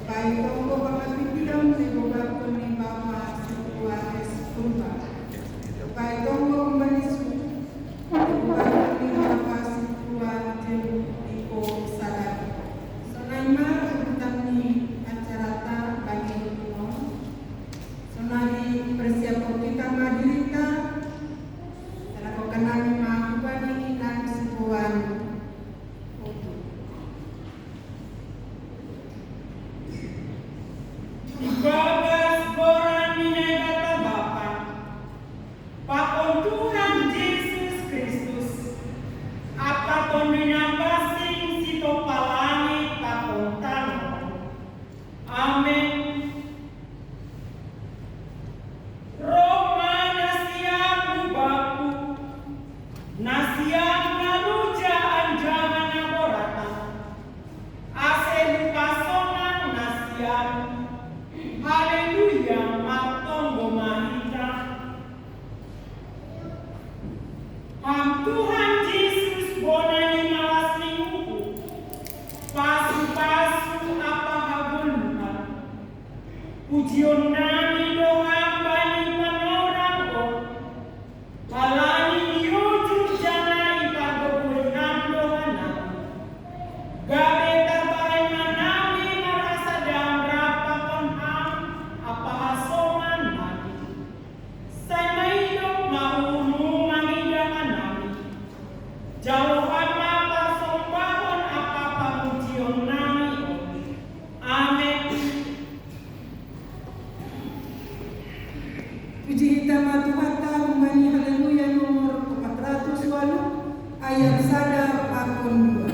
Paitonggo pangapipilong sa gobato ni Bama Situa Esculpa. Paitonggo umbalisu. Gobato ni Bama Situa Iko Salat. Sonaima urutan ni acarata bagi dunia. Sonari persiapan kita madirita. Talaga nami makubani ng sipuan. Ibagas boran minegata Bapa, pakontuhan Yesus Kristus, apaton minabasing sito palangit pakontanon. Amen. Roma nasiyang ubaku, nasiyang nanuja anjangan naborata, ase lupasonang nasiyang. Haleluya, matonggo mahita. Tuhan Yesus bonani mawaslimuku. Pasu-pasu apa hagulkan. Pujion nami doang bani panorang o. Palani yujur jana ipagoburihan dohana. Gabe tabay manami marasa damrapa konham apa hasoman nami. Say mahirap maunu mangidangan nami. Jauhan mapasombahon apa pamujion nami. Amen. Puji kita matuhata kembali haleluya nomor 408 ayat sadar pakon 2.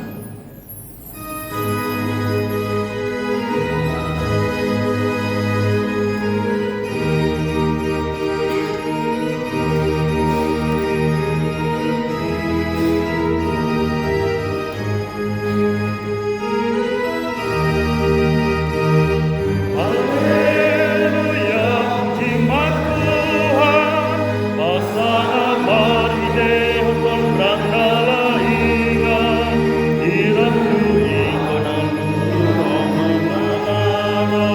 Haleluya, jimat Tuhan, asana maride hukon brangkala ingan, dirandui konan tuhanana.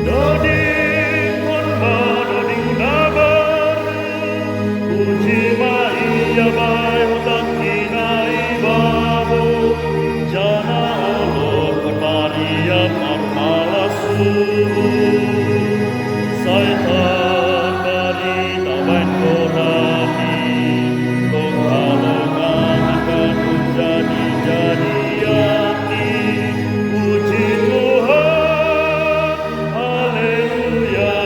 Doding kon doding nabaru, puji maia bai hutan tinai babu, jana Allah kon Maria marmalasu. Saitan bari tawain korani, kong kalongan akan jadi-jadiani. Puji Tuhan, haleluya.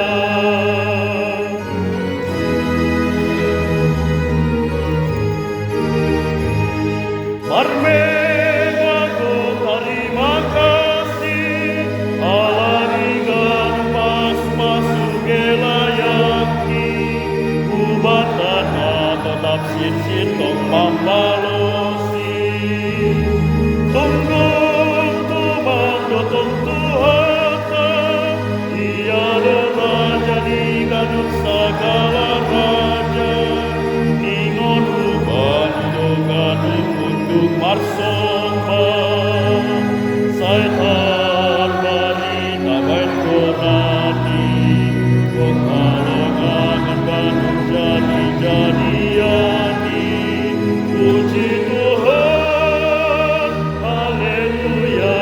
Marmengaku terima kasih, alanigan pas masuk gelayaki, ubatana tetap sir-sir tong mambalosi. Tunggung tuman dotong tuhata, ia raja di ganut segala raja, ningon uban dogan untuk marsomba. Saitan bari tabain korani, kong kalongan bangun jadi-jadiani. Puji Tuhan, haleluya.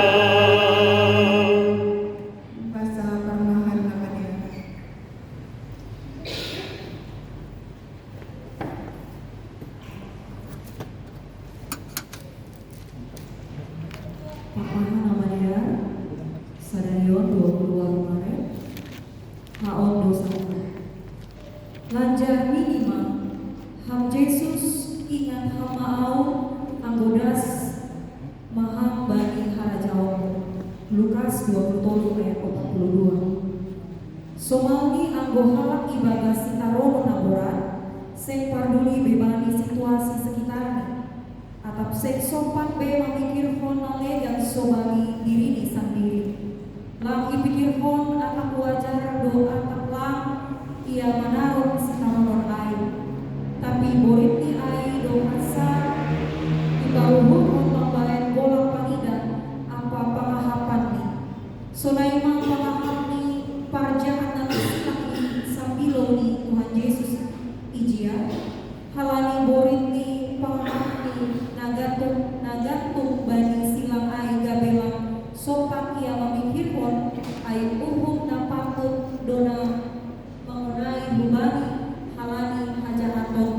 Bahasa permohonan namanya. Papahan namanya Sadarion 22 Maret Haon dosa Lanjar minima Ham Yesus ingat ham maau anggodas maham bani harajao. Lukas 27 ayat 42. Somali anggo halak ibadah sitarono naboran sing parduli bebani situasi sekitarnya. Atap sek sopan be memikir hon nale dan sobali diri di sendiri. Lang ipikir hon atap wajar do atap lang ia menaruh sitaronon air. Tapi borit ni air do asa ibaruhun hon mambayan golak pangidan apa pangahapan ni. Sonaima pamahami parjahan na silang sambilo ni Tuhan Yesus ijia halani borit ni pamahami nagantung bani silang ay gabelang sopak ia memikirkan ay uhum na patut dona mengenai hubani halani hajahaton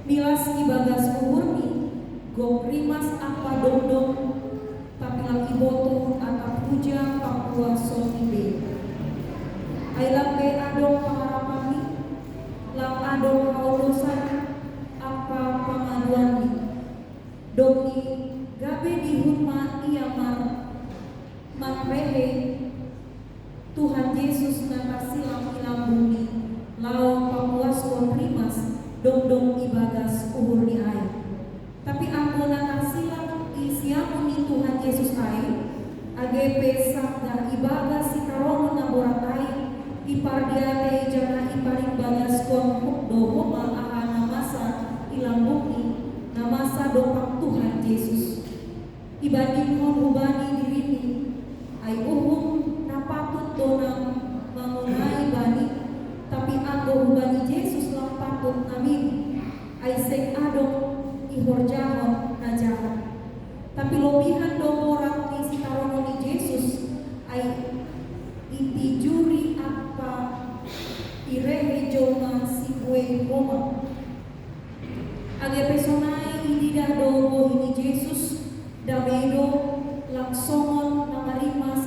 milas ibagas umurni gok rimas apa dong tapi lagi boto atap puja Papua Sotibe ay lambe adong pangarapani lang adong kaulosan apa pengaduan ni domi gabe dihutma iamar matrehe Tuhan Yesus nakasilang ilang bumi lau Papua Sotrimas dong ibagas uhur ni ay tapi ako nakasilang isiamu ni Tuhan Yesus ay age pesak na ibagas si karono na boratay ipardiate jana iparing bagas kon hukdo aha na masa ilang bumi na masa dopak Tuhan Yesus ibanding kon ubani dirini ay uhum na patut donang mangunay bani tapi ako ubani Yesus lang patut amin ay seng adong ihorjahon na jahat tapi lobihan dong orang ni si karono ni Yesus ay itijuri apa irehe joma si kue Roma age personai idida dogo ini Yesus damedo langsongon namarimas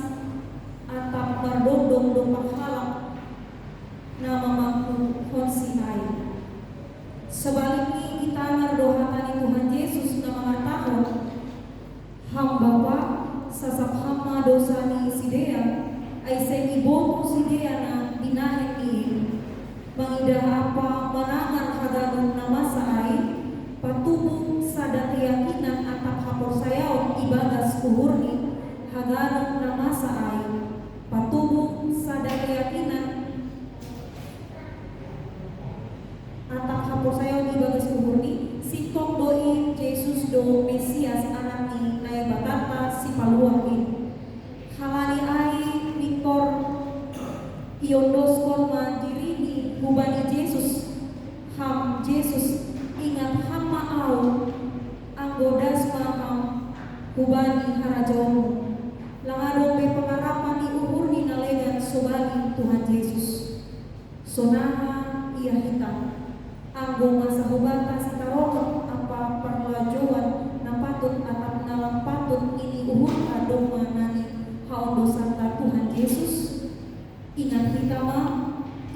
atap mardodong dopak halak nama mampu konsi ay sebaliknya kita nardohatan Tuhan Yesus na mga tao hambawa sasap hama dosa ni sidea ay sa iboto sidea na dinahin ni mangidah apa manangan hadagon na masa ay patubong sa datiyakinan atap hapor sayaw ibagas kuhurni hadagon na masa ay patubong sa datiyakinan atap hapor sayaw ibagas kuhurni si tongdoin Jesus do Mesias anak ni naya batata si paluahin halani ay Victor iondos kolma dirini hubani Jesus ham Jesus ingat hama au anggodas maham hubani harajamu langadong be pengarapan ni uhur ni nalegan sobani Tuhan Yesus sonaha ia hitam anggo masa hubata si tarono apa perlajuan na patut atap nalang patut ini uhur adong manani haondo santa Tuhan Yesus ingat kita ma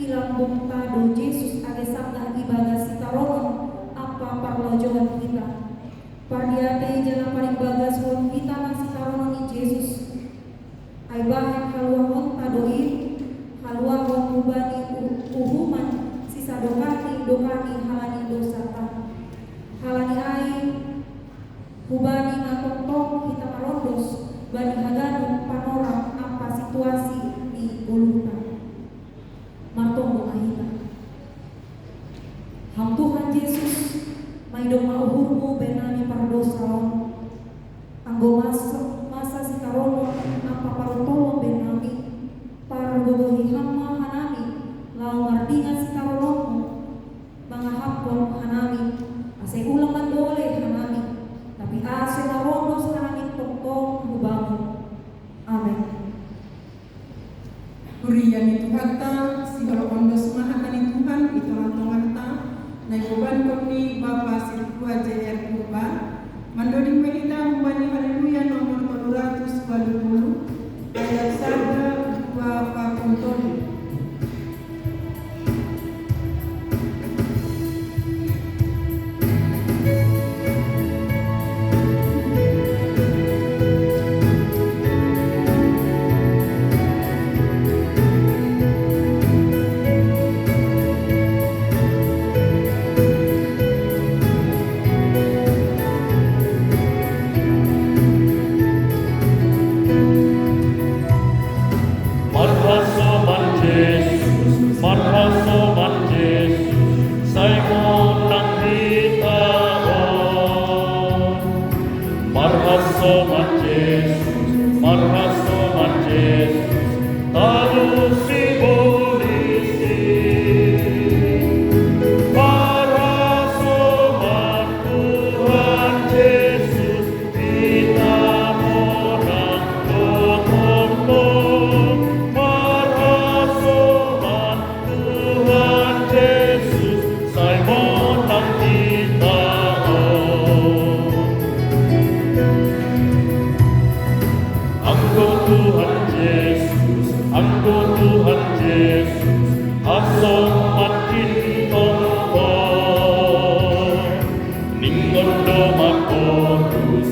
ilang bungtado Yesus age sabda ibagas si tarono apa perlajuan kita pardiate jana paring bagas hon kita na si tarono ni Yesus ay bahan haluahon tadoin haluahon ubani uhuman sisa dokani halani dosata halani ay hubani matotong kita marondos bani haganu panorang apa situasi di buluta martong kita ham Tuhan Yesus may dong mauhurmu benani pardosaon anggo masa si karono apa parutolong benami pargogohi hamma hanami lau mardingan si karono mga hapon hanami ase ulangan dole hanami tapi ase narondos hanami tongtong hubamu amen Kurian itu kata si ondos mahatan itu Tuhan itu harta na yuban kami Bapa Sirkua JR Kurban mandori melita membani haleluya nomor 220 ayat 1 2 pakuntoni Marhasomat Yesus, marhasomat Yesus harus dibolisi. Para sobat Tuhan Yesus kita orang tolong. Para sobat Tuhan Yesus saya menang kita. Anggur Tuhan Yesus, anggur Tuhan Yesus, asal makin tolong. Ningondo makorus,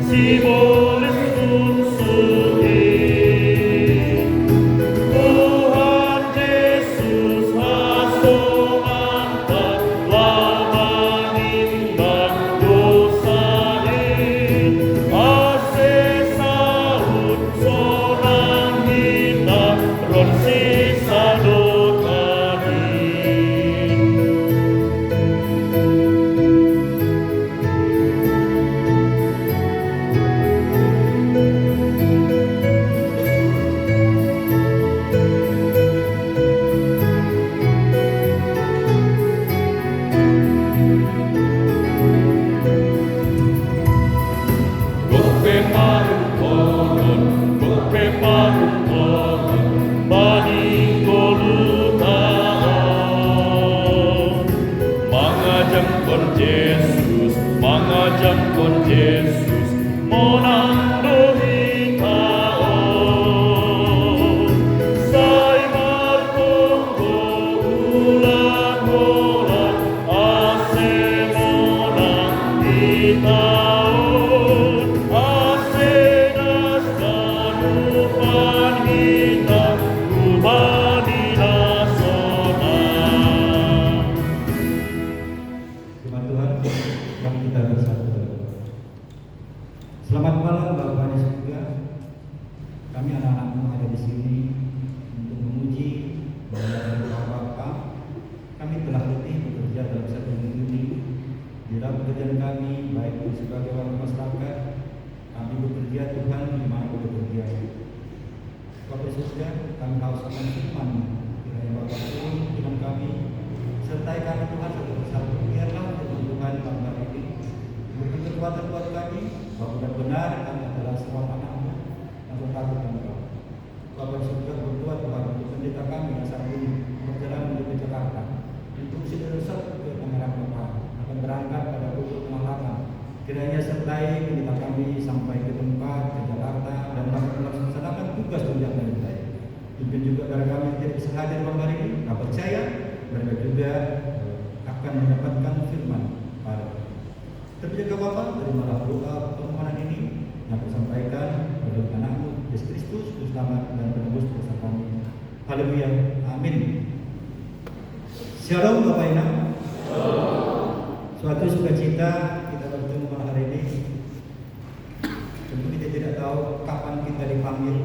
si boleh sunsui. Tuhan Yesus asal angkat lawan imbang dosa. Mengajak kon Yesus monang dohi taon. Sai martonggo ulan-ulan ase monang di taon. Ase naskan upan kita ubani nasona. Firman Tuhan yang kita bersatu. Selamat malam Bapak di surga. Kami anak-anakmu ada di sini untuk memuji dan Bapak. Kami telah letih bekerja dalam satu minggu ini. Di dalam pekerjaan kami, baik sebagai warga masyarakat, kami bekerja Tuhan di mana bekerja. Bapak di surga, kami haus akan firman. Kiranya Bapak turun dengan kami, sertai kami Tuhan satu persatu. Biarlah firman Tuhan pada hari ini memberi kekuatan buat kami, bahwa benar-benar kami adalah semua anak-anak yang bertakut kepada Engkau. Bapak surga berdoa Tuhan untuk pendeta kami yang saat ini berjalan menuju Jakarta, untuk Sidoarjo ke Tangerang Bapak akan berangkat pada pukul 8. Kiranya sertai pendeta kami sampai ke tempat ke Jakarta dan dapat melaksanakan tugas tunjangan dari baik. Mungkin juga para kami tidak bisa hadir pada hari ini, kami percaya mereka juga akan mendapatkan firman pada. Tapi juga Bapak, terimalah doa permohonan ini yang disampaikan oleh anakmu Yesus Kristus, Juru Selamat dan Penebus dosa kami. Haleluya, amin. Shalom Bapak Ibu. Suatu sukacita kita bertemu pada hari ini. Tentu kita tidak tahu kapan kita dipanggil.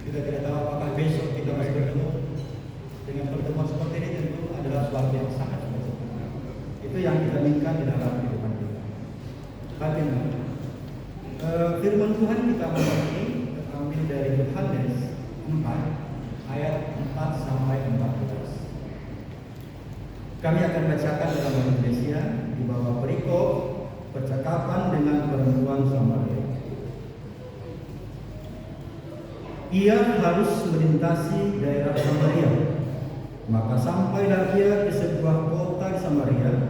Kita tidak tahu apakah besok kita masih bertemu. Dengan pertemuan seperti ini tentu adalah suatu yang sangat sukacita. Itu yang kita inginkan di dalam kehidupan kita. Hadirin, firman Tuhan kita malam ini terambil dari Yohanes 4 ayat 4 sampai 14. Kami akan bacakan dalam bahasa Indonesia di bawah perikop percakapan dengan perempuan Samaria. Ia harus melintasi daerah Samaria. Maka sampailah ia ke sebuah kota di Samaria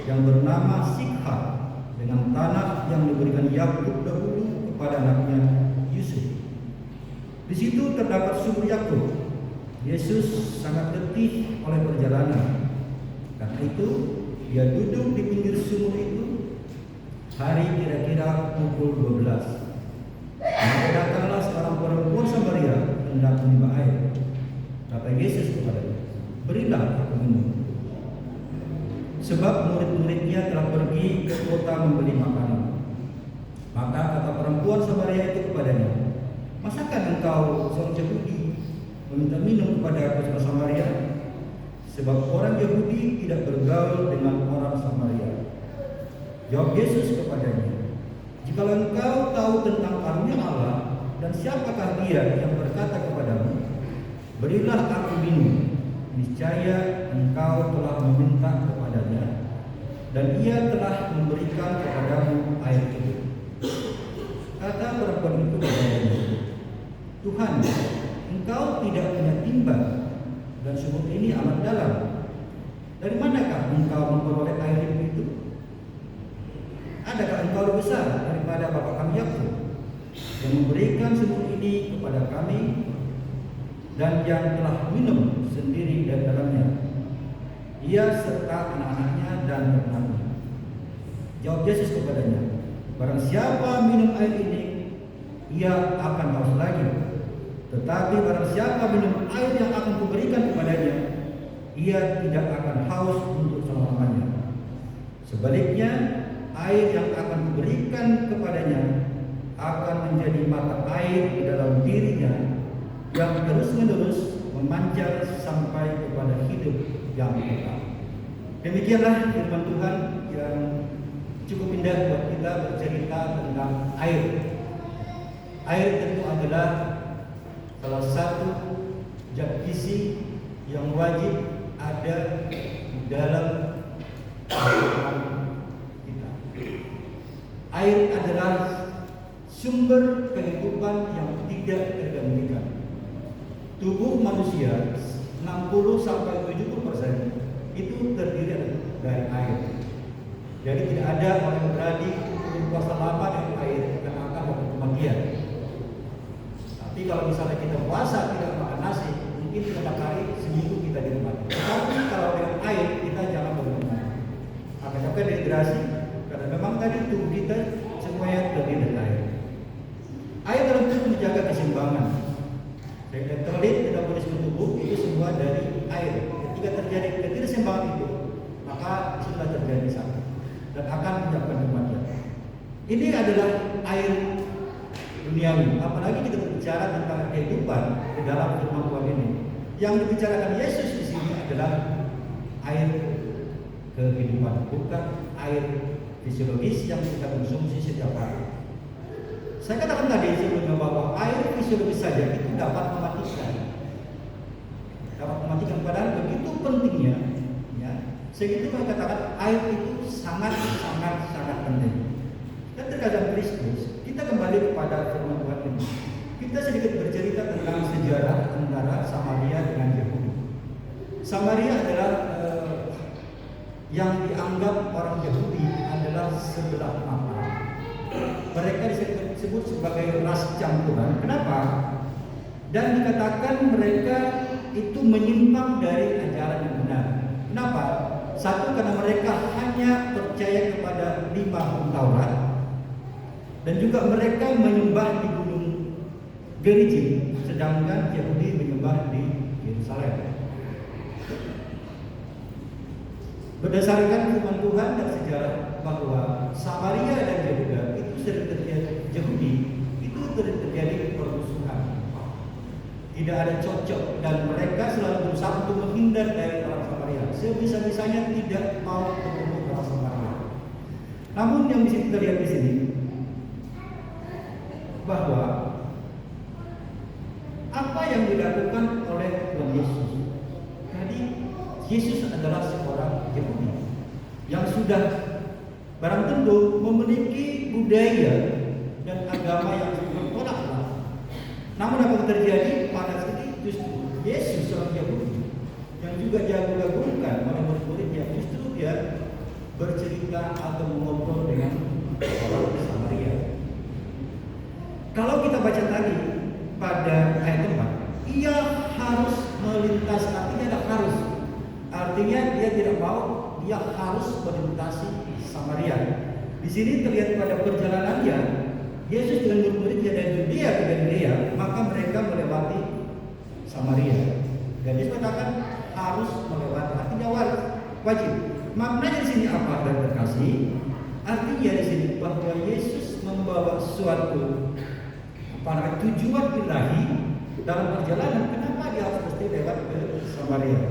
yang bernama Sikhar, dengan tanah yang diberikan Yakub dahulu kepada anaknya Yusuf. Di situ terdapat sumur Yakub. Yesus sangat letih oleh perjalanan. Karena itu dia duduk di pinggir sumur itu. Hari kira-kira pukul 12. Maka datanglah seorang perempuan Samaria hendak menimba air. Kata Yesus kepadanya, "Berilah aku minum." Sebab murid-muridnya telah pergi ke kota membeli makanan. Maka kata perempuan Samaria itu kepadanya, "Masakan engkau seorang Yahudi meminta minum kepada orang Samaria? Sebab orang Yahudi tidak bergaul dengan orang Samaria." Jawab Yesus kepadanya, "Jika Jikalau engkau tahu tentang karunia Allah dan siapakah Dia yang berkata kepadamu, berilah aku minum, niscaya engkau telah meminta kepadanya, dan Ia telah memberikan kepadamu air hidup. Kata perempuan itu kepadanya, Tuhan, engkau tidak punya timba, dan sumur ini amat dalam. Dari manakah engkau memperoleh air hidup itu? Adakah engkau lebih besar daripada bapa kami Yakub, yang memberikan sumur ini kepada kami, dan yang telah minum sendiri dari dalamnya, ia serta anak-anaknya dan ternaknya? Jawab Yesus kepadanya, barang siapa minum air ini, ia akan haus lagi. Tetapi barang siapa minum air yang akan kuberikan kepadanya, ia tidak akan haus untuk selama-lamanya. Sebaliknya, air yang akan kuberikan kepadanya akan menjadi mata air di dalam dirinya, yang terus-menerus memancar sampai kepada hidup yang kekal. Demikianlah firman Tuhan yang cukup indah buat kita bercerita tentang air. Air tentu adalah salah satu zat gizi yang wajib ada di dalam kehidupan kita. Air adalah sumber kehidupan yang tidak tergantikan. Tubuh manusia 60-70% itu terdiri dari air. Jadi tidak ada orang yang berani berpuasa lama dengan air yang akan dapat kematian. Tapi kalau misalnya kita puasa tidak makan nasi, mungkin 3 kali seminggu kita dinikmati. Tapi kalau dengan air kita jangan berlebihan. Maka dehidrasi, karena memang tadi tubuh kita semuanya terdiri dari air. Air dalam tubuh menjaga keseimbangan. Elektrolit dan metabolisme tubuh itu semua dari air. Ketika terjadi ketidakseimbangan itu, maka sudah terjadi sakit dan akan menyebabkan kematian. Ini adalah air duniawi. Apalagi kita berbicara tentang kehidupan di dalam firman Tuhan ini. Yang dibicarakan Yesus di sini adalah air kehidupan, bukan air fisiologis yang kita konsumsi setiap hari. Saya katakan tadi sebelumnya bahwa air fisiologis saja itu dapat mematikan. Padahal begitu pentingnya, ya. Sehingga saya katakan air itu sangat penting. Dan terkadang Kristus, kita kembali kepada firman Tuhan ini. Kita sedikit bercerita tentang sejarah antara Samaria dengan Yahudi. Samaria adalah yang dianggap orang Yahudi adalah sebelah mata. Mereka disebut sebagai ras campuran. Kenapa? Dan dikatakan mereka itu menyimpang dari ajaran yang benar. Kenapa? Satu, karena mereka hanya percaya kepada 5 hukum Taurat, dan juga mereka menyembah di gunung Gerizim, sedangkan Yahudi menyembah di Yerusalem. Berdasarkan firman Tuhan dan sejarah bahwa Samaria dan Yehuda itu sering terjadi, Yahudi itu terjadi permusuhan. Tidak ada cocok, dan mereka selalu berusaha untuk menghindar dari orang Samaria. Sebisa-bisanya tidak mau bertemu orang Samaria. Namun yang bisa kita lihat di sini bahwa apa yang dilakukan oleh Tuhan Yesus. Tadi Yesus adalah seorang Yahudi yang sudah barang tentu memiliki budaya dan agama yang bertolak belakang. Namun apa yang terjadi pada sini justru Yesus seorang Yahudi yang juga jago-jagokan oleh murid-muridnya, justru dia bercerita atau mengobrol dengan orang Samaria. Kalau kita baca tadi pada ayat 4, ia harus melintas, artinya harus. Artinya dia tidak mau, dia harus melintasi Samaria. Di sini terlihat pada perjalanannya, Yesus dengan murid-muridnya dari Yudea ke Galilea, maka mereka melewati Samaria. Dan Yesus katakan harus melewati, artinya wajib. Maknanya di sini apa dan terkasih? Artinya di sini bahwa Yesus membawa suatu tujuan ilahi dalam perjalanan. Kenapa dia harus mesti lewat ke Samaria?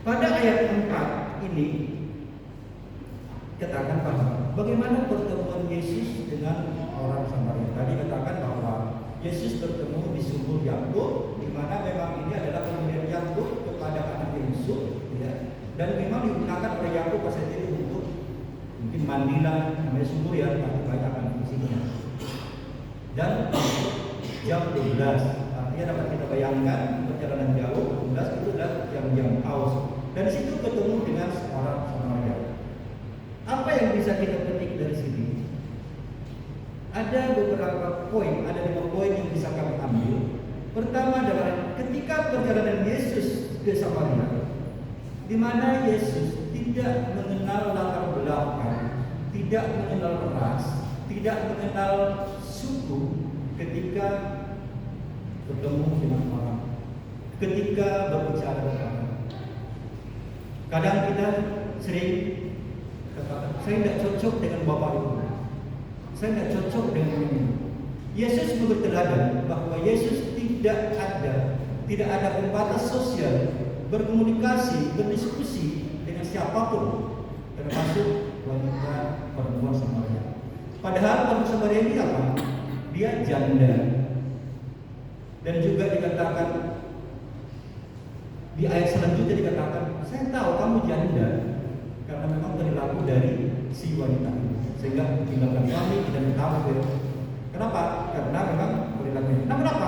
Pada ayat 4 ini katakan bahwa bagaimana pertemuan Yesus dengan orang Samaria. Tadi katakan bahwa Yesus bertemu di sumur Yakub, di mana memang ini adalah pemberian Yakub kepada anak Yusuf, ya. Dan memang digunakan oleh Yakub pada saat itu untuk mungkin mandilah, namanya sumur ya, tapi banyak kan fungsinya. Dan jam 12, artinya dapat kita bayangkan perjalanan jauh, 12 itu adalah jam-jam haus. Dan di situ ketemu dengan seorang Samaria. Apa yang bisa kita petik dari sini? Ada beberapa poin, ada 5 poin yang bisa kami ambil. Pertama adalah ketika perjalanan Yesus ke Samaria, di mana Yesus tidak mengenal latar belakang, tidak mengenal ras, tidak mengenal suku ketika bertemu dengan orang, ketika berbicara dengan orang. Kadang kita sering katakan, saya tidak cocok dengan bapak itu, saya tidak cocok dengan ini. Yesus memberi teladan bahwa Yesus tidak ada pembatas sosial, berkomunikasi, berdiskusi dengan siapapun, termasuk wanita perempuan Samaria. Padahal perempuan Samaria ini apa? Dia janda. Dan juga dikatakan di ayat selanjutnya dikatakan, saya tahu kamu janda, karena memang perilaku dari si wanita ini, sehingga tinggalkan kami dan kamu. Kenapa? Karena memang perilakunya. Nah, kenapa?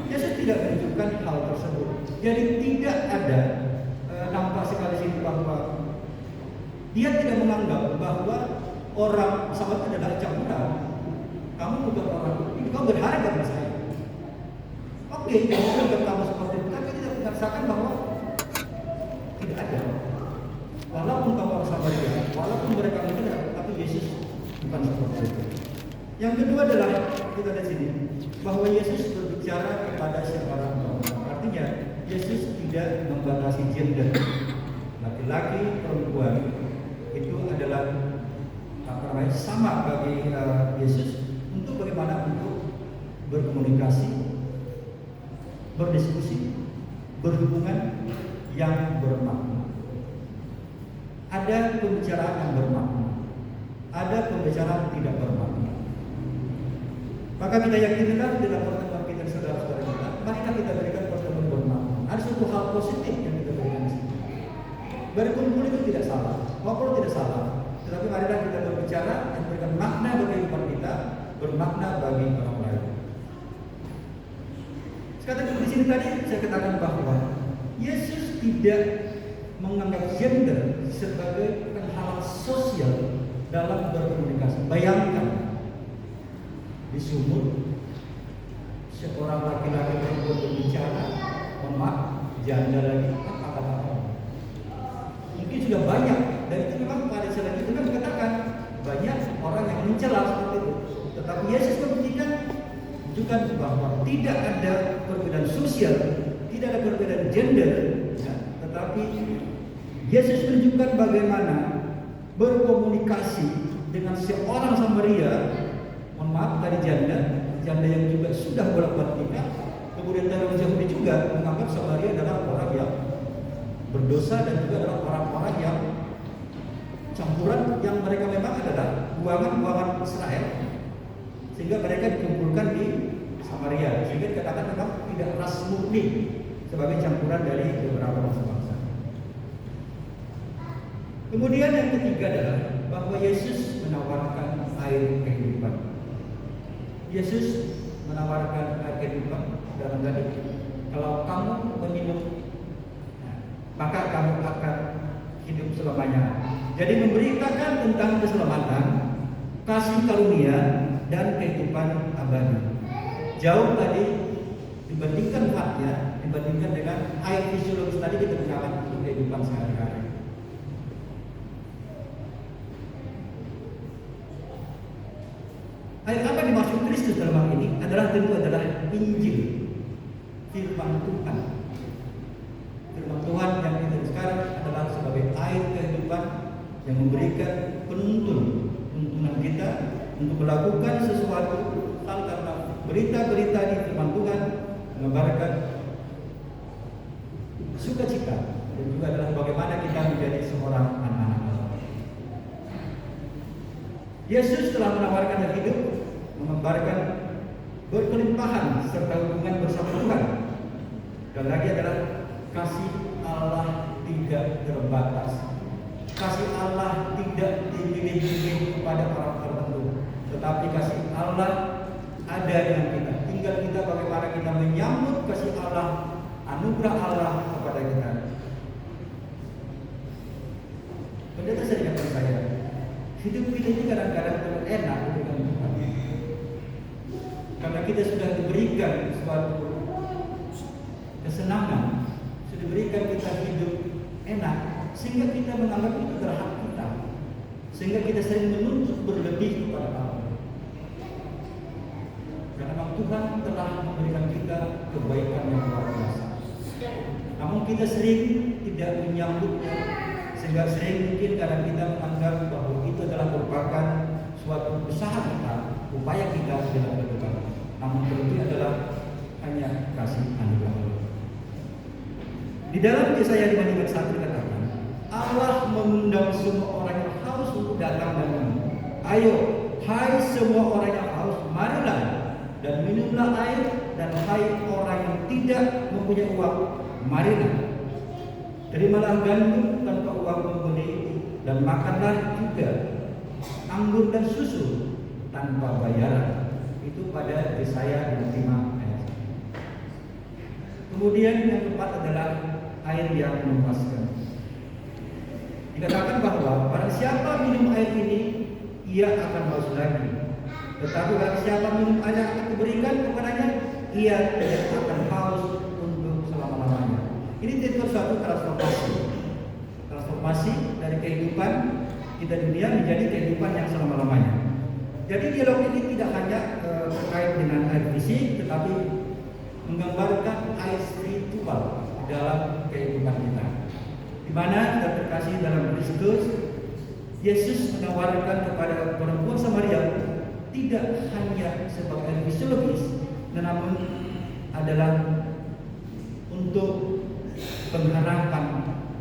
Yesus tidak menunjukkan hal tersebut. Jadi tidak ada nampak sekali sini bahwa dia tidak menganggap bahwa orang sahabat adalah campuran. Kamu bukan orang ini, kamu berharga bagi saya. Oke, jangan menganggap kamu seperti itu, tapi tidak merasakan bahwa tidak ada. Walaupun kamu orang Samaria, walaupun mereka benar, tapi Yesus bukan seperti itu. Yang kedua adalah kita lihat sini bahwa Yesus berbicara kepada seorang perempuan. Artinya Yesus tidak membatasi gender, laki-laki, perempuan itu adalah sama bagi Yesus untuk bagaimana untuk berkomunikasi, berdiskusi, berhubungan yang bermakna. Ada pembicaraan yang bermakna, ada pembicaraan tidak bermakna. Maka kita yakinkan dalam pertemuan kita saudara-saudara kita, marilah kita berikan pertemuan bermakna. Ada suatu hal positif yang kita berikan di sini. Berkumpul itu tidak salah, ngobrol tidak salah. Tetapi marilah kita berbicara dan berikan makna bagi kehidupan kita, bermakna bagi orang lain. Sekarang di sini tadi saya katakan bahwa Yesus tidak menganggap gender sebagai hal sosial dalam berkomunikasi. Bayangkan di sumur seorang laki-laki perempuan berbicara, janda lagi, apa-apa. Mungkin sudah banyak, dan itu memang pada selanjutnya kan dikatakan banyak orang yang mencela seperti itu. Tetapi Yesus membuktikan menunjukkan bahwa tidak ada perbedaan sosial, tidak ada perbedaan gender, ya, tetapi Yesus menunjukkan bagaimana berkomunikasi dengan seorang Samaria, dari janda yang juga sudah bolak-balik nikah, kemudian dari orang Yahudi juga menganggap Samaria adalah orang yang berdosa dan juga adalah orang-orang yang campuran, yang mereka memang adalah buangan-buangan Israel, sehingga mereka dikumpulkan di Samaria, sehingga dikatakan memang tidak ras murni sebagai campuran dari beberapa bangsa-bangsa. Kemudian yang ketiga adalah bahwa Yesus menawarkan air kehidupan. Yesus menawarkan air kehidupan dalam tadi, kalau kamu meminum, maka kamu akan hidup selamanya. Jadi memberitakan tentang keselamatan, kasih karunia, dan kehidupan abadi. Jauh tadi dibandingkan fatnya, dibandingkan dengan air fisiologis tadi kita gunakan untuk kehidupan sehari-hari. Ayat apa yang dimaksud Kristus dalam hal ini adalah tentu adalah Injil, firman Tuhan. Firman Tuhan yang kita sekarang adalah sebagai air kehidupan yang memberikan tuntunan kita untuk melakukan sesuatu hal, karena berita-berita di firman Tuhan mengabarkan sukacita dan juga adalah bagaimana kita menjadi seorang anak-anak Allah. Yesus telah menawarkan hidup, mengembarkan berkelimpahan serta hubungan bersama Tuhan. Dan lagi adalah kasih Allah tidak terbatas. Kasih Allah tidak dipilih-pilih kepada orang tertentu, tetapi kasih Allah ada dengan kita. Tinggal kita bagaimana kita menyambut kasih Allah, anugerah Allah kepada kita. Pendeta sering katakan saya, hidup kita ini kadang-kadang enak dengan Tuhan. Karena kita sudah diberikan suatu kesenangan, sudah diberikan kita hidup enak, sehingga kita menganggap itu adalah hak kita, sehingga kita sering menuntut berlebih kepada Allah. Karena memang Tuhan telah memberikan kita kebaikan yang luar biasa. Namun kita sering tidak menyambutnya, sehingga sering mungkin kadang kita menganggap bahwa itu adalah merupakan suatu usaha kita, upaya kita dalam kehidupan. Namun terlebih adalah hanya kasih anugerah Allah. Di dalam Yesaya 55:1 dikatakan, Allah mengundang semua orang yang haus untuk datang dan minum. Ayo, hai semua orang yang haus, marilah dan minumlah air, dan hai orang yang tidak mempunyai uang, marilah. Terimalah gandum tanpa uang membeli, dan makanlah juga anggur dan susu tanpa bayaran. Itu pada Yesaya 55 ayat. Kemudian yang keempat adalah air yang memuaskan. Dikatakan bahwa barang siapa minum air ini, ia akan haus lagi. Tetapi barang siapa minum air yang akan diberikan kepadanya, ia tidak akan haus untuk selama-lamanya. Ini itu suatu transformasi dari kehidupan kita dunia menjadi kehidupan yang selama-lamanya. Jadi dialog ini tidak hanya terkait dengan air fisik, tetapi menggambarkan air spiritual dalam kehidupan kita, di mana kita terkasih dalam Kristus. Yesus menawarkan kepada perempuan Samaria tidak hanya sebagai air fisiologis, namun adalah untuk pengharapan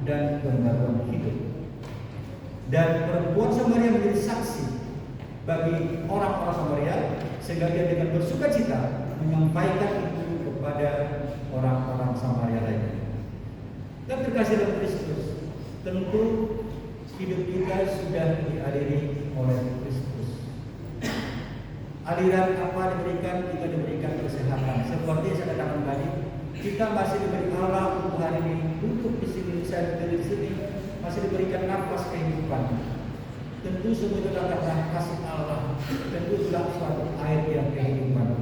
dan pembaruan hidup. Dan perempuan Samaria menjadi saksi bagi orang-orang Samaria, sehingga dia dengan bersukacita menyampaikan itu kepada orang-orang Samaria lainnya. Dan terkasih dalam Kristus, tentu hidup kita sudah dialiri oleh Kristus. Aliran apa diberikan? Kita diberikan kesehatan. Seperti saya katakan tadi, kita masih diberi Allah untuk hari ini, duduk di sini, saya dari sini, masih diberikan nafas kehidupan. Tentu semua itu adalah kasih Allah. Tentu adalah suatu air yang kehidupan.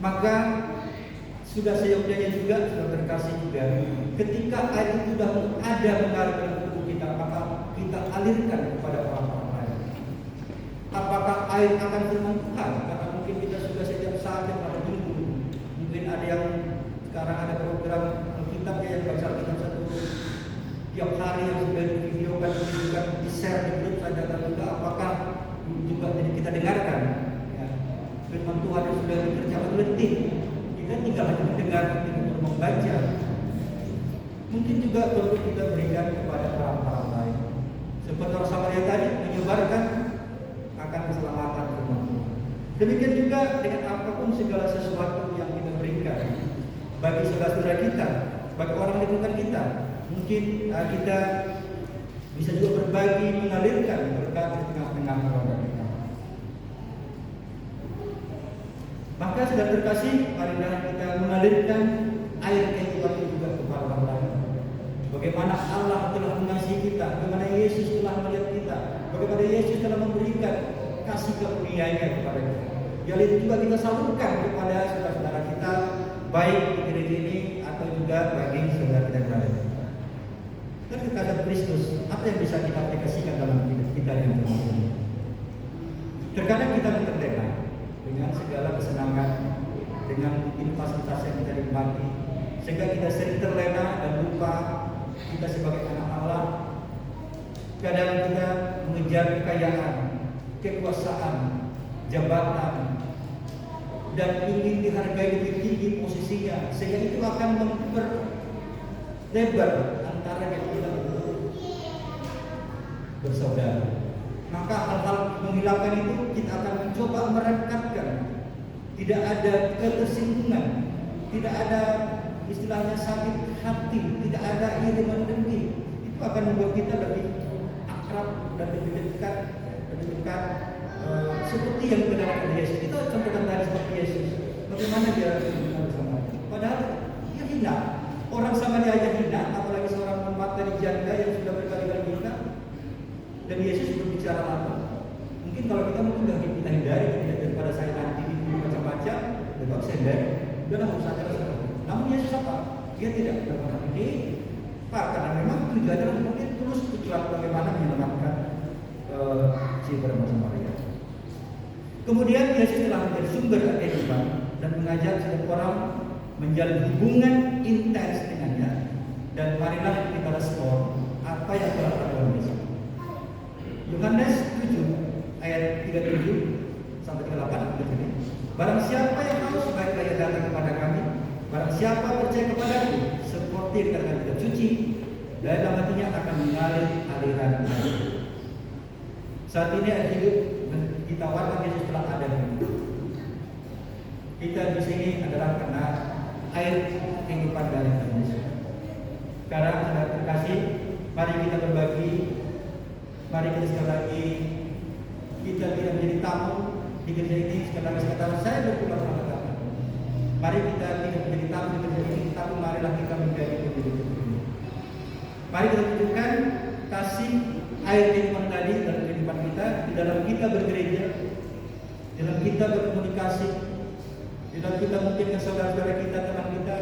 Maka sudah seyogyanya juga, sudah terkasih juga, ketika air itu sudah ada mengalir dalam tubuh kita, maka kita alirkan kepada orang-orang lain. Apakah air akan firman Tuhan? Karena mungkin kita sudah setiap saat yang pada minggu, mungkin ada yang sekarang ada program Alkitab yang baca Alkitab satu tiap hari yang sudah divideokan, di-share di grup saja, dan juga apakah juga kita dengarkan ya, firman Tuhan yang sudah dikerjakan letih. Kita tinggal hanya mendengar, tidak perlu membaca. Mungkin juga perlu kita berikan kepada orang-orang lain. Seperti orang Samaria tadi menyebarkan akan keselamatan firman Tuhan. Demikian juga dengan apapun segala sesuatu yang kita berikan bagi saudara-saudara kita, bagi orang lingkungan kita. Mungkin kita bisa juga berbagi, mengalirkan berkat di tengah-tengah keluarga kita. Maka sudah terkasih, marilah kita mengalirkan air kehidupan itu juga kepada orang lain. Bagaimana Allah telah mengasihi kita, bagaimana Yesus telah melihat kita, bagaimana Yesus telah memberikan kasih karunia-Nya kepada kita. Hal itu juga kita salurkan kepada saudara-saudara kita, baik di gereja ini atau juga bagi saudara kita yang lain. Dan kekasih Kristus, apa yang bisa kita aplikasikan dalam hidup kita yang termasuk? Terkadang kita terlena dengan segala kesenangan, dengan mungkin fasilitas yang kita nikmati, sehingga kita sering terlena dan lupa kita sebagai anak Allah. Kadang kita mengejar kekayaan, kekuasaan, jabatan, dan ingin dihargai lebih tinggi posisinya, sehingga itu akan memperlebar antara kita bersaudara. Maka hal-hal menghilangkan itu kita akan mencoba merekatkan. Tidak ada ketersinggungan, tidak ada istilahnya sakit hati, tidak ada iri mendengki. Itu akan membuat kita lebih akrab dan lebih dekat seperti yang dikenal Yesus. Kita contohkan tadi seperti Yesus. Bagaimana dia berbicara bersama? Padahal dia hina. Orang Samaria aja hina, apalagi seorang perempuan dari janda yang sudah berkali-kali hina. Dan Yesus berbicara apa? Mungkin kalau kita kita hindari daripada saya nanti baca-baca, lebih saya hindari. Udahlah urusan saja. Namun Yesus apa? Dia tidak berkata ini, Pak, karena memang tujuannya mungkin terus tujuan bagaimana menyelamatkan si perempuan Samaria. Kemudian Yesus telah menjadi sumber kehidupan dan mengajak setiap orang menjalin hubungan intens dengannya. Dan marilah kita respon apa yang telah dilakukan Yesus. Yohanes 7 ayat 37 sampai 38 begini. Barang siapa yang haus, baiklah ia datang kepada kami. Barang siapa percaya kepadaku, seperti dikatakan kitab suci, dalam hatinya akan mengalir aliran air. Saat ini air hidup ditawarkan Yesus telah ada. Kita di sini adalah karena air kehidupan dari Yesus. Sekarang sudah terkasih, mari kita berbagi. Mari kita sekali lagi kita tidak menjadi tamu di gereja ini. Sekali lagi saya katakan, saya berpulang-pulang. Mari kita tidak menjadi tamu di gereja ini, tapi marilah kita menjadi penduduk ini. Mari kita tunjukkan kasih air kehidupan tadi dalam kehidupan kita, di dalam kita bergereja, di dalam kita berkomunikasi, di dalam kita mungkin dengan saudara-saudara kita, teman kita.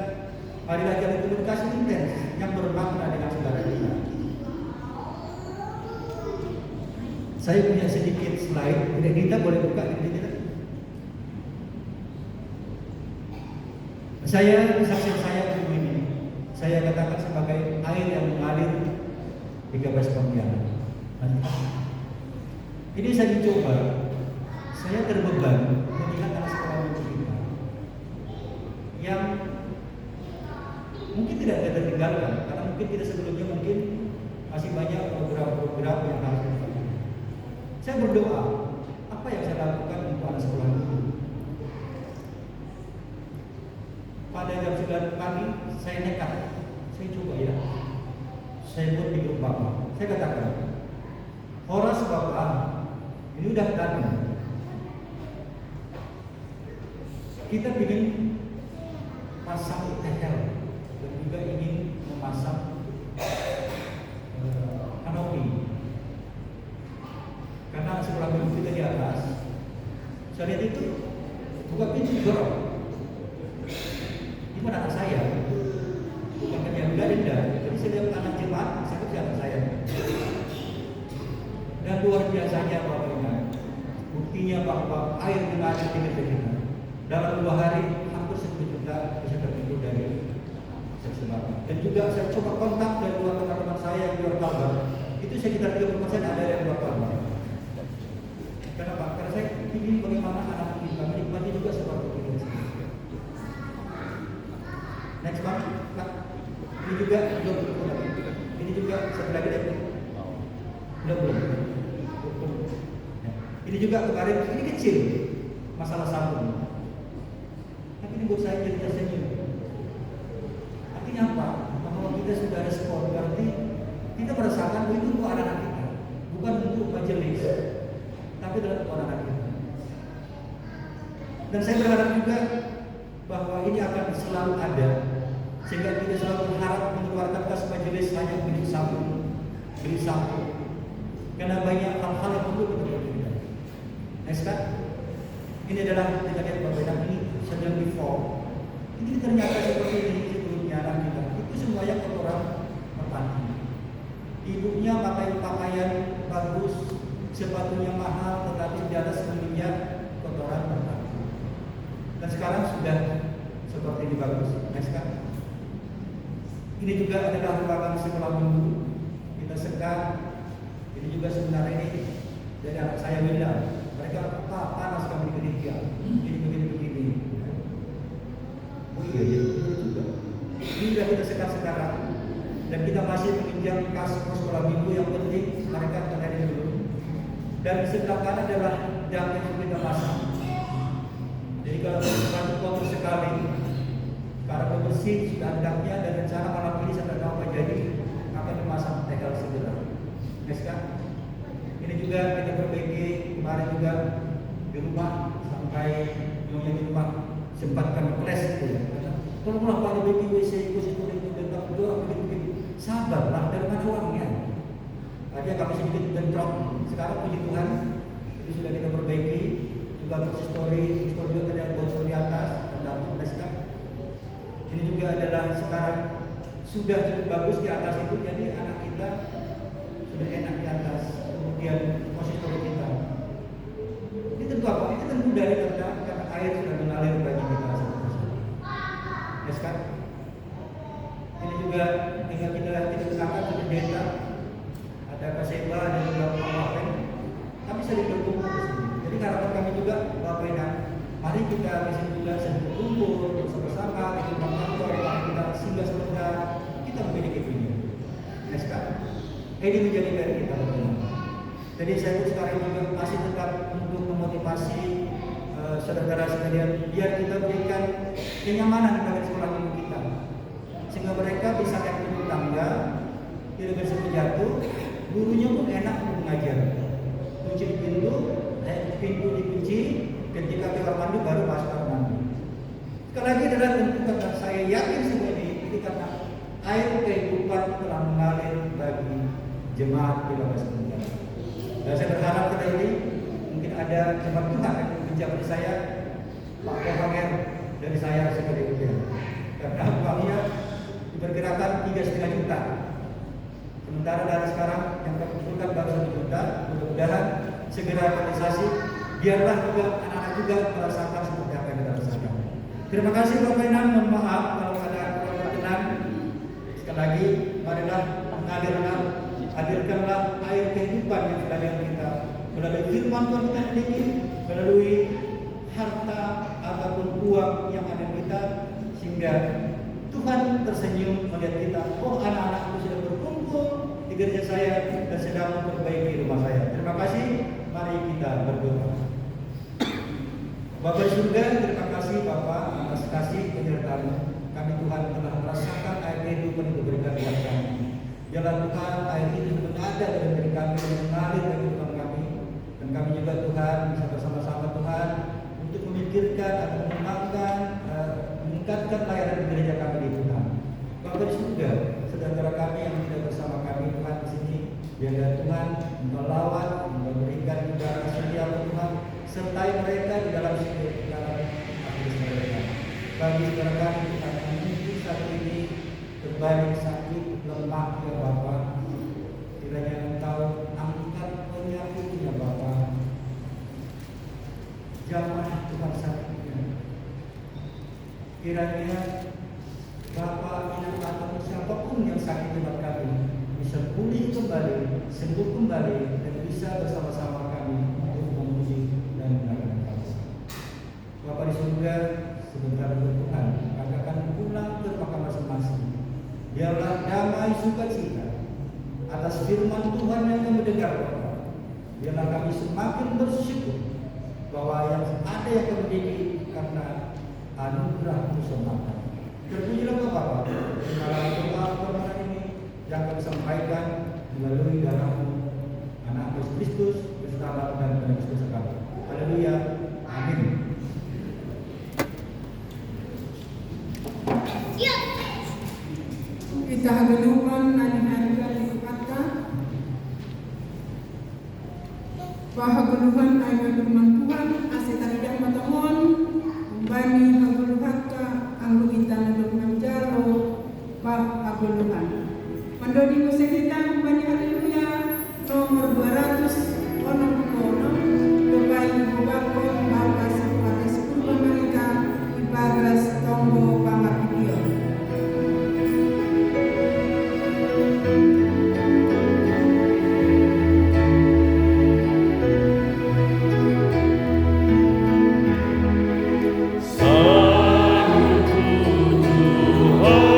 Marilah jalan komunikasi intens yang bermakna dengan saudara kita. Saya punya sedikit slide, tidak kita boleh buka ini tidak? Saksian saya begini. Saya katakan sebagai air yang mengalir di garis Pontianak. Ini saya mencoba. Saya terbeban melihat anak sekolah kita yang mungkin tidak ada tertinggalkan, karena mungkin tidak sebelumnya mungkin masih banyak program-program yang harus dilakukan. Saya berdoa, apa yang saya lakukan untuk anak sekolah itu? Pada jam 9 pagi, saya nekat. Saya coba ya. Saya buat di grup Bapak. Saya katakan, Horas Bapak, ini udah datang. Kita ingin pasang ITL dan juga ingin memasang kanopi. Karena sekolah minggu kita di atas, saya lihat itu buka pintu dorong. Ini anak saya, bukan kerja benda. Jadi saya lihat anak jemaat, saya kerja anak saya. Dan luar biasanya Bapak Ibu, buktinya bahwa air mengalir di gereja kita. Dalam 2 hari hampir 10 juta bisa tertimbun dari saksi Bapak. Dan juga saya coba kontak dari luar teman-teman saya yang di luar kabar. Itu sekitar 30% ada yang luar kabar. Kenapa? Karena saya ingin bagaimana anak kita menikmati juga seperti itu. Next Pak. Ini juga belum. Ini juga satu lagi deh. Belum. Ini juga kemarin ini kecil masalah sabun. Tapi ini buat saya jadi tersenyum. Artinya apa? Bahwa kita sudah respon, berarti kita merasakan itu untuk anak-anak kita, bukan untuk majelis. Tapi dalam anak kita. Dan saya berharap juga bahwa ini akan selalu ada, sehingga kita selalu berharap mengeluarkan kas majelis hanya beli sabun, karena banyak hal-hal yang perlu kita lakukan. Next kan? Ini adalah kita lihat berbeda ini sedang before. Ini ternyata seperti ini sebelumnya anak kita. Itu semuanya kotoran merpati. Ibunya pakai pakaian bagus, sepatunya mahal, tetapi di atas menginjak kotoran merpati. Dan sekarang sudah seperti ini bagus. Next kan? Ini juga adalah ruangan sekolah minggu. Kita sekat. Ini juga sebenarnya ini dari anak saya bilang, mereka panas kami di gereja. Ini begini. Oh iya juga. Ini sudah kita sekat sekarang. Dan kita masih meminjam kas sekolah minggu yang penting mereka terjadi dulu. dan sebelah kanan adalah dam yang kita pasang. Jadi kalau batu kotor sekali, karena pembersih sudah hendaknya dan rencana malam ini sampai tahun jadi akan dipasang tegel segera. Yes, kan? Ini juga kita perbaiki kemarin juga di rumah sampai nyonya di rumah sempat kami flash itu ya. Tolonglah Pak dibaiki WC itu dan berdoa begitu. Sabarlah, dari mana uangnya? Tadi kami sedikit bentrok. Sekarang puji Tuhan itu sudah kita perbaiki. Juga story juga ada bocor di atas dan kan. Ini juga adalah sekarang sudah cukup bagus di atas itu, jadi anak kita sudah enak di atas. Kemudian konsistori kita. Ini tentu apa? Ini tentu dari karena air sudah mengalir bagi kita. Yes, kan? Ini juga tinggal kita gunakan untuk data. Ada Kaseba, ada juga Pawapen. Kami sering berkumpul di sini. Jadi harapan kami juga Bapak Ibu, mari kita di sini juga sering berkumpul bersama-sama di kantor kita singgah sebentar, kita memiliki ini. Yes, kan? Ini menjadi dari kita. Jadi saya sekarang juga masih tetap untuk memotivasi saudara-saudara sekalian, biar kita berikan kenyamanan kepada sekolah minggu kita, sehingga mereka bisa naik turun tangga, tidak bersifat jatuh, gurunya pun enak untuk mengajar. Kunci pintu dikunci, ketika keluar mandi baru masuk kamar mandi. Sekali lagi adalah tentu karena saya yakin semua ini karena air kehidupan telah mengalir bagi jemaat di Bapak Sebentar. Dan saya berharap pada ini mungkin ada jemaat Tuhan yang menjawab saya, Pak Kohanger dari saya sebagai ujian. Karena uangnya diperkirakan 3,5 juta. Sementara dari sekarang yang kami butuhkan baru 1 juta. Mudah-mudahan segera realisasi. Biarlah juga anak-anak juga merasakan seperti apa yang kita rasakan. Terima kasih Bapak Ibu, mohon maaf kalau ada kurang berkenan. Sekali lagi, marilah hadirkanlah air kehidupan yang sudah dengan kita melalui firman Tuhan kita miliki, melalui harta ataupun uang yang ada di kita, sehingga Tuhan tersenyum melihat kita. Oh, anak-anakku sudah berkumpul di gereja saya dan sedang memperbaiki rumah saya. Terima kasih. Mari kita berdoa. Bapak surga, terima kasih Bapak atas kasih penyertaan kami. Tuhan telah merasakan air kehidupan itu berikan buat kami. Jalan Tuhan, air itu ada dalam diri kami dan mengalir bagi kehidupan kami. Dan kami juga Tuhan bisa bersama-sama Tuhan untuk memikirkan atau meningkatkan layanan gereja kami di Tuhan. Bapak surga, saudara kami yang tidak bersama kami Tuhan di sini, biarlah Tuhan melawat, memberikan juga kasih Tuhan, sertai mereka di dalam aktivitas mereka. Bagi saudara kami Tuhan yang mungkin saat ini berbalik sakit, lemah ya Bapak, kiranya Engkau angkat penyakitnya Bapak, jamah Tuhan sakitnya. Kiranya Bapak atau siapapun yang sakit Tuhan kami bisa pulih kembali, sembuh kembali, dan bisa bersama-sama kami untuk memuji dan melayani kami. Bapak di surga, sebentar Tuhan, kami akan pulang ke rumah masing-masing. Biarlah damai sukacita atas firman Tuhan yang kami dengar Bapak. Biarlah kami semakin bersyukur bahwa yang ada yang kami miliki karena anugerah-Mu semata. Terpujilah Bapak, dalam doa ini yang kami sampaikan melalui darah-Mu, anak Yesus Kristus, bersama dan Kristus sekali. Haleluya, amin. Kita hagelukan hari-hari dikata bahageluhan ayat firman Tuhan asitaridak matamon bani hageluhaka anggu kita nuduk menjalo bah hageluhan mandodi musehita bani haleluya nomor 200 onom bebai bubakon bapak sepakai 10 mereka ibagas tombo pangapidio. Tuhan,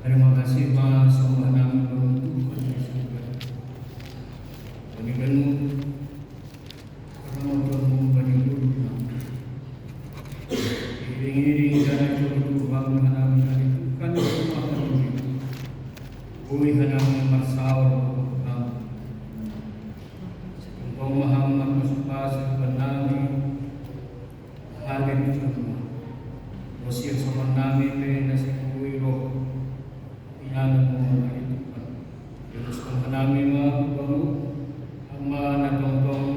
Terima kasih Pak sembah namin Tuhan Yesus. Bagi kanu Tuhan bagi guru iring-iring jalan Tuhan namin kan Tuhan Uwi namin marsawar Kung mahamang masupasok ka namin hagin Tuhan Rosir sa namin na si Uwiro Inanan mo mga Tuhan Diyos kong namin mga kamu Ama na tongtong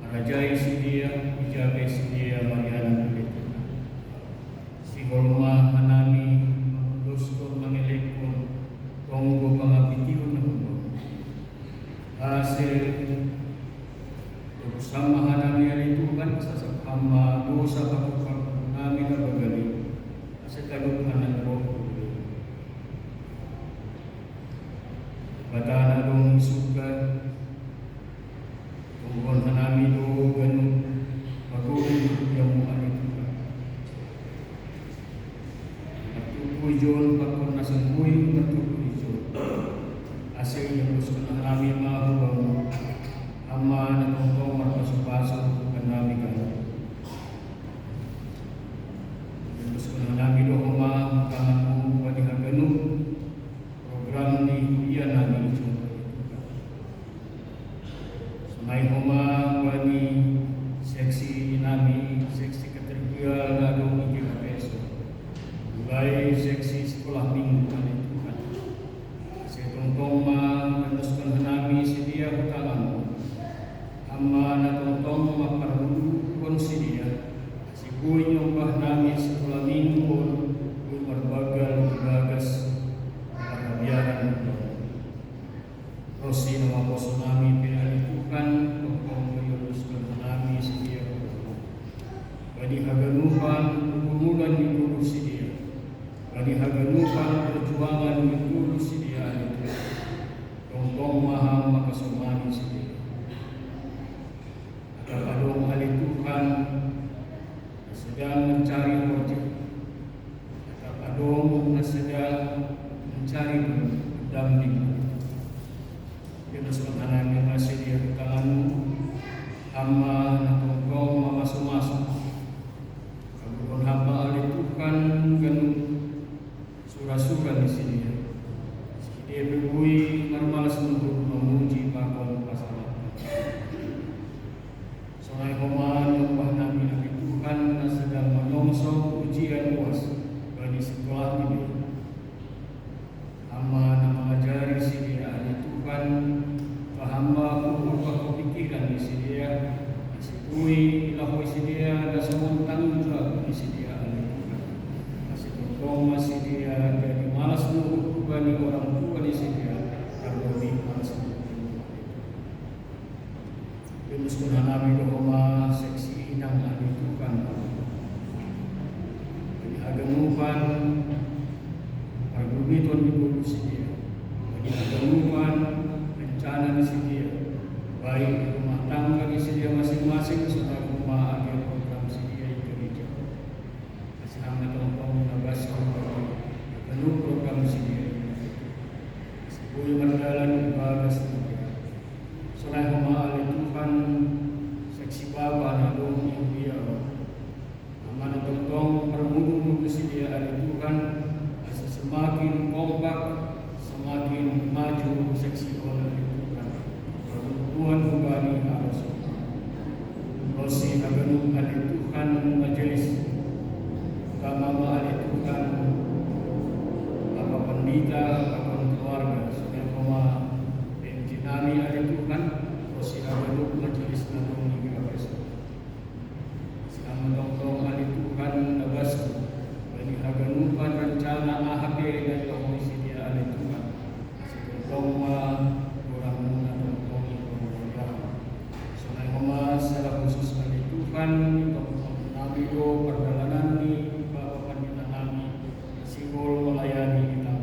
Marajay si dia Ijabay si dia Mariana Tuhan Si Horma Hanami Diyos kong mangilekon Tonggo pangapitiyon na mo Hasil Bersama namin ang Tuhan sa sakama dosa kapag namin na bagaling sa kalughan ng Roho. Bata na dong isugat kung namin do ganun pag-uwi yung mga Tuhan. Pagtukoy Diyon, pagkong nasambuy, pagtukoy Diyon. Asil yung gusto na namin mahuwang Ama na tongtong marapasok-pasok ka namin ka. Gusto na namin doon makaman mo ganun program ni Kuya namin ito. Sumay huma ni seksi nami, seksi kategorial na doon hindi ka peso. Mulai seksi sekolah minggu kami Tuhan. Kasi tongtong gusto na namin si dia hutalan mo. Ama na tongtong maparulukon si dia si buhay niyong bah namin sa kulaming ko kung marbagal ibagas makabiyaran mo Rosi na maposo namin pinalitukan tongtong mayulus ka na namin si dia Bani haganupan pumulan ni Guru si dia Bani haganupan perjuangan ni Guru si dia tongtong maham makasumani si dia Adong ahli Tuhan sedang mencari wajah Adong sedang mencari pendamping Kita sebenarnya yang masih di tanganmu Hamba na tongkong mamasok-masok Kagulong hamba ahli Tuhan ganun surah-surah di sini Dia berbuih marmalas untuk memuji pakon pasangan Sonay humaan yung bah namin ang Tuhan na sedang menyongsong ujian luas bagi sekolah ini. Hamba na mengajari si dia ahli Tuhan, hamba berubah kepikiran di si dia, si kui ilahoy si dia, na semuntang juga di si dia ahli Tuhan. Masih berkoma si dia, jadi malas nunggu bagi orang tua di si dia, karena lebih malas Yunus kuna namin doon seksi inang ahli Tuhan. Jadi aganupan pagbumiton ni Guru si dia. Jadi aganupan rencana ni si dia. Baik rumah tangga ni si dia masing-masing serta rumah akhir program si dia yang gereja. Masih hamba tongkong nabas aganu program si dia. Sebuah berjalan bagas si dia. Selain rumah ahli Tuhan seksi baba na doon yung dia Aman tongtong permudu si dia ahli Tuhan semakin kompak semakin maju seksi ahli Tuhan Tuhan kembali harus Rosi aganung ahli Tuhan majelis utama ahli Tuhan apa pendeta apa keluarga sudah koma Nami ahli Tuhan, Rosi agaduk majelis nanong hingga besok. Selama tongtong ahli Tuhan nabas, bani aganupan rencana AHP dan komisi dia ahli Tuhan. Setongtong orang muna tongtong ibu-ibu. Sunai Homa secara khusus ahli Tuhan, tongtong Nabi do perjalanan ni Bapak Pandita Nami, simbol melayani kita.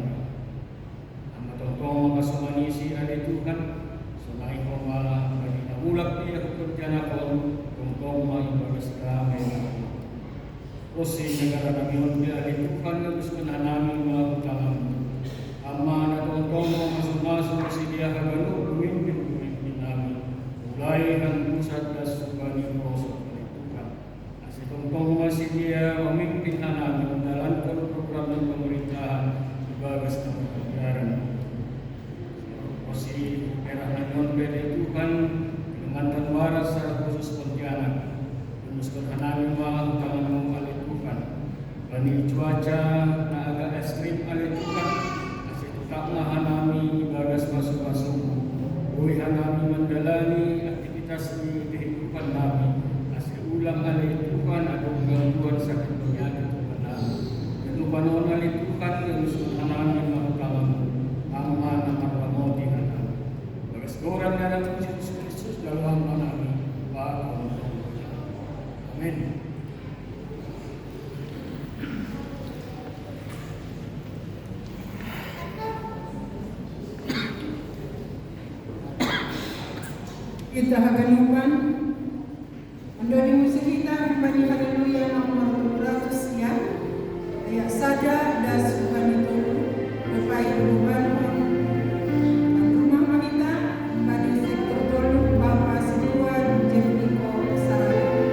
Nama tongtong makasumani si ahli Tuhan. Sunai Homa bagi namulak dia kerjana kon tongtong maibagas kami. Rosi negara kami dia ahli Tuhan terus menanami melakukan menjalani aktivitas di kehidupan kami. Kasih ulang alih Tuhan ada gangguan sakit penyakit Tuhan kami. Kehidupan alih Tuhan yang sudah kami mengutamamu. Aman akan mau dihadap. Bagas orang dalam Yesus Kristus dalam nama kami. Amin. Kita haganupan andoni musikita bani haleluya nomor 200 ya ayat saja das Tuhan itu berbaik perubahan rumah wanita bani sektor tolu Bapak Siduan Jerniko Sarana.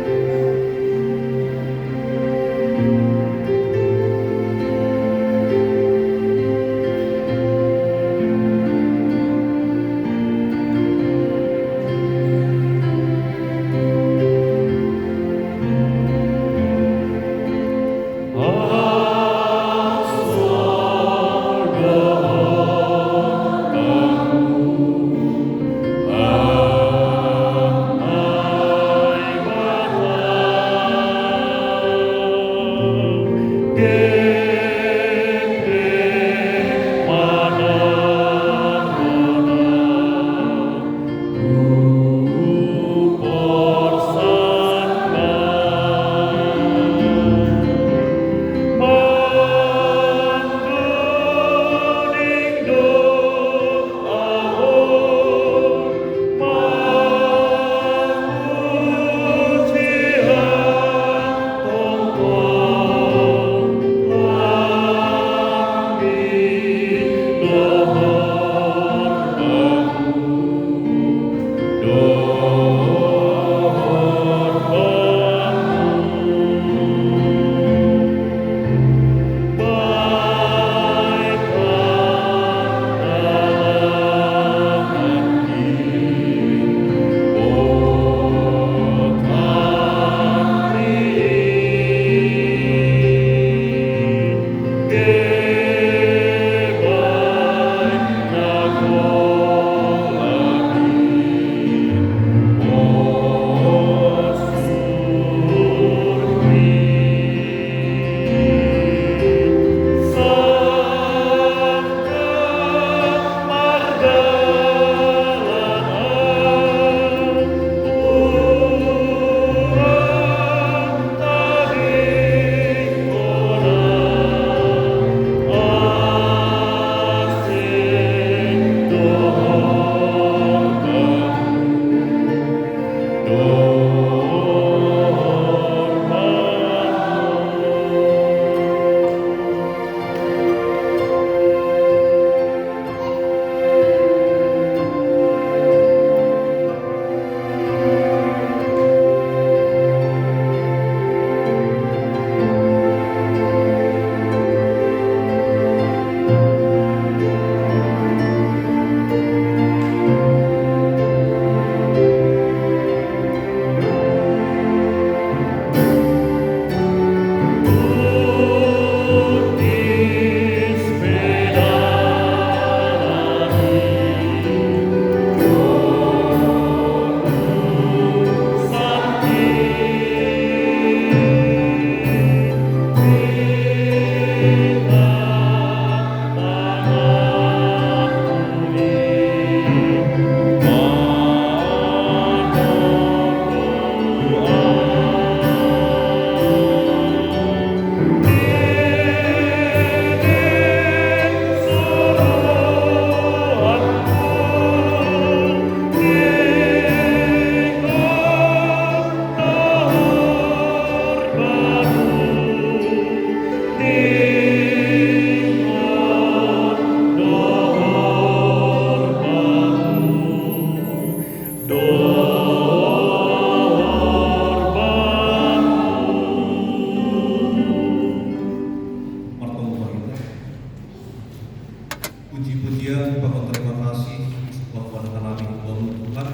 Puji-pujian, bahwa terima kasih Bapak dan kami Tuhan.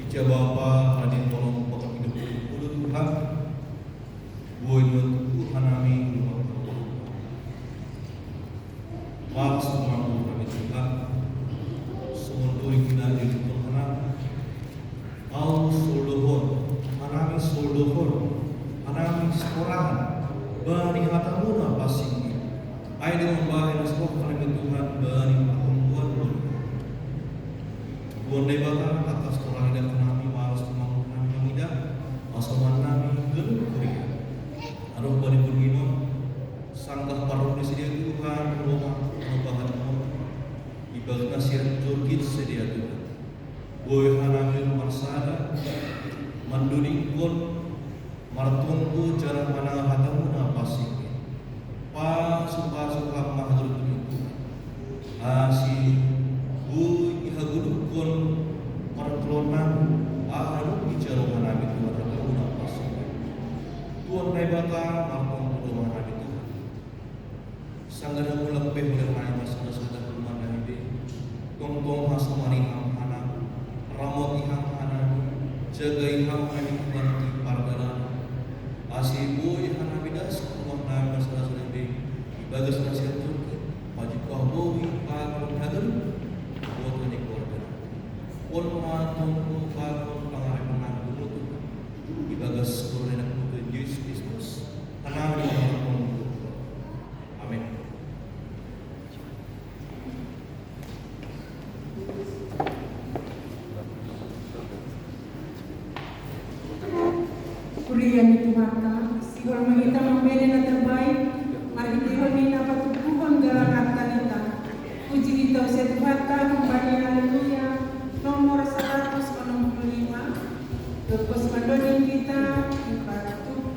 Ija Bapa hadir tolong Bapak hidup Tuhan. Buat Tuhan kami rumah Tuhan. Maksud mampu kami Tuhan. Semua kita jadi Ay di membahayakan sebuah kalimat Tuhan bani perempuan Buan bata atas orang yang kami malas kemampuan kami tidak masaman kami gelap kuria. Aduh bani bergino sanggah paruh di sedia Tuhan rumah perubahan ibadah nasihat turkit sedia Tuhan. Boy hanamil marsada manduningkon martungku jalan panang hatamu napasik. Pa suka mahdrut itu asi bu ihagudukon martlonan ahadu bicara manami Tuhan hatamu napasik. Tuhan bata martung rumah nabi Tuhan. Sanggana ulang pemulai masalah sudah rumah nabi. Tong hasamari anak ramot ihang anak jaga ihang anak Tuhan di pargalan. Asibu ihang nabi das rumah nabi masalah sudah bagas nasihat Turki, wajib kau bawi pakon hadir, buat ini keluarga. Pon matungku pakon pangarep menang bunuh, ibagas keluarga untuk Yesus Kristus. Tanah di dalam Amin. Kurian itu mata, si orang kita membeli yang terbaik. Mari Tuhan patutuhan galang kita. Puji kita usia Tuhan kembali haleluya. Nomor 165. Lepas mandonin kita, patutuh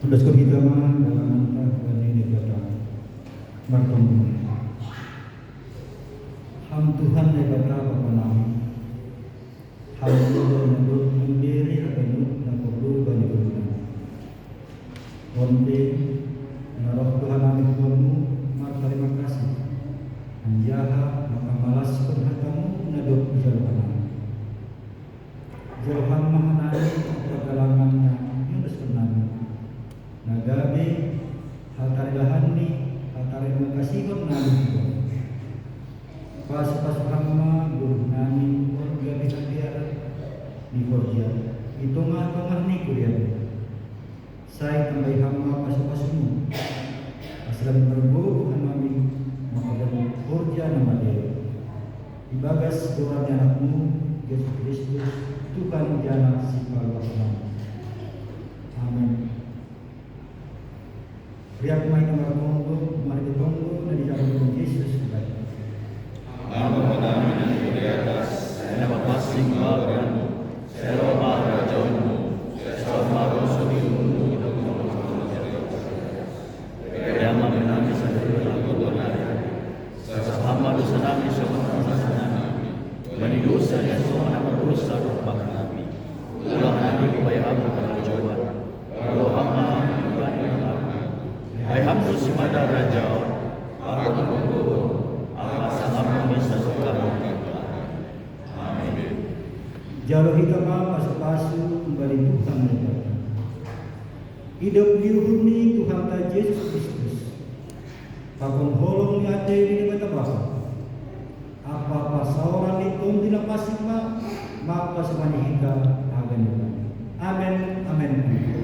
Undaskan kita mah dalam antah wani debata martong. Ham Tuhan debata Bapa nami. Ham Tuhan menurut mendiri akan nak perlu bani guna. Onde naroh Tuhan nami kamu mar terima kasih. Anjaha maka malas perhatamu nadok jalpan. Jalpan mahanani pergalangannya undaskan nami. Nagabe hatari lahani hatari makasihon nami pas hama guru nami warga bihadir di Georgia itu tengah ni kurian saya tambah hama pas-pasmu aslam berbu nami makadan Georgia nama dia ibagas doa anakmu Yesus Kristus Tuhan jana sifal wasna amin. Riak mai kamar tunggu, mari ditunggu dan dijaga Yesus baik. Nama kami di atas, nama masing bagianmu, selama rajamu, selama rosulimu, Kayama menami sadari lagu donari, sahama dosa nami sebenarnya nami, bani dosa yang semua nama dosa rupak nami, ulang nami upaya amu kerajuan, kalau hama Hai hamdu simada raja, aku menunggu, apa sahamu bisa suka Amin. Jauh hitama pasu-pasu kembali Tuhan mereka. Hidup diuruni Tuhan ta Yesus Kristus. Pakon holong nyate di bata bapa. Apa pasawaran itu dina pasima, maka semani hita agen. Amin. Amin.